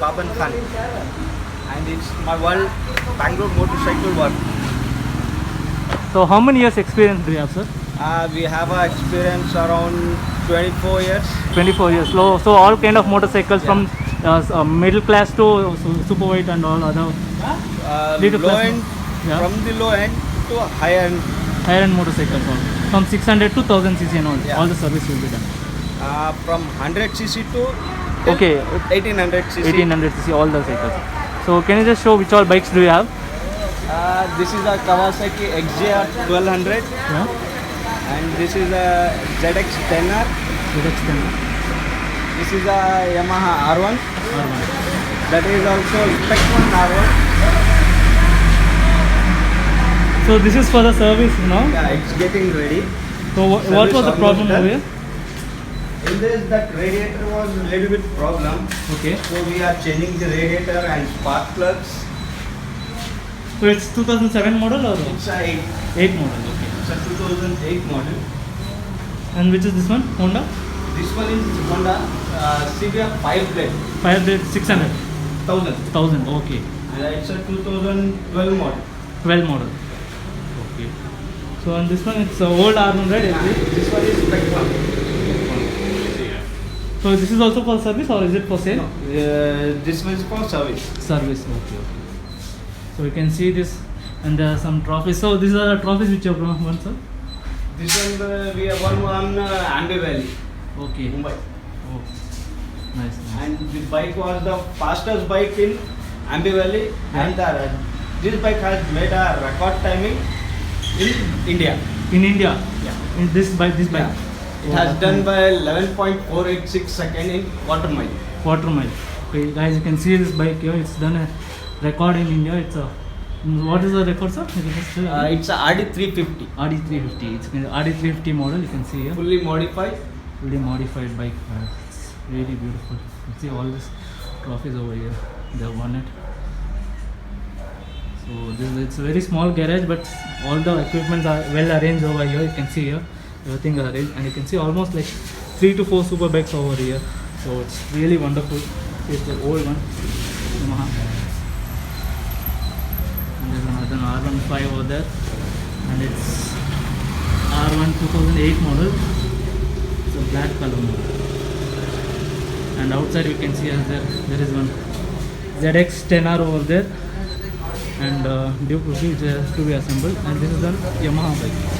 Baban Khan, and it's my world Bangalore motorcycle work. So how many years experience do you have, sir? We have a experience around 24 years. 24 years. So all kind of motorcycles from middle class to super white and all other little Low class. end, Yeah. from the low end to high end. Higher end motorcycles all. From 600 to 1000 cc and all. Yeah. All the service will be done. From 100 cc to Okay. 1800 cc. 1800 cc all the cycles. So can you just show which all bikes do you have? This is a Kawasaki XJR 1200, Yeah. and this is a ZX 10R. This is a Yamaha R1. That is also Spec 1 R1. So this is for the service now. Yeah, it's getting ready. So what Service was the almost problem done. over here? In this, that radiator was a little bit problem. Okay. So we are changing the radiator and spark plugs. So it's 2007 model or It's a 8 model? Okay. it's a 2008 model. And which is this one? Honda? This one is Honda CBR 5 blade 5 blade 600. 1000. 1000. Okay. And it's a 2012 model. 12 model. Okay. So on this one it's old R1, right? Yeah, this one is Spec 1. So this is also for service or is it for sale? This one is for service. Service. Okay. So you can see this, and there are some trophies. So these are the trophies which you have won, sir. This one we have won on Ambi Valley, Okay. Mumbai. Oh, nice. And the bike was the fastest bike in Ambi Valley, and this bike has made a record timing in India. In India. Yeah. In this bike. Yeah. It has done by 11.486 second in quarter mile. Quarter mile. Okay, guys, you can see this bike here. It's done a record in India. It's a what is the record, sir? You can just tell me. It's a RD 350, RD 350. It's an RD 350 model. You can see here. fully modified. Fully modified bike. It's really beautiful. You see all these trophies over here. They have won it. So it's a very small garage, but all the equipments are well arranged over here. You can see here everything is arranged, and you can see almost like 3 to 4 super bikes over here. So it's really wonderful. It's the old one, Yamaha. And there's another R15 over there, and it's R1 2008 model. It's a black color model. And outside we can see there is one ZX 10R over there, and Duke Rookie which has to be assembled, and this is the Yamaha bike.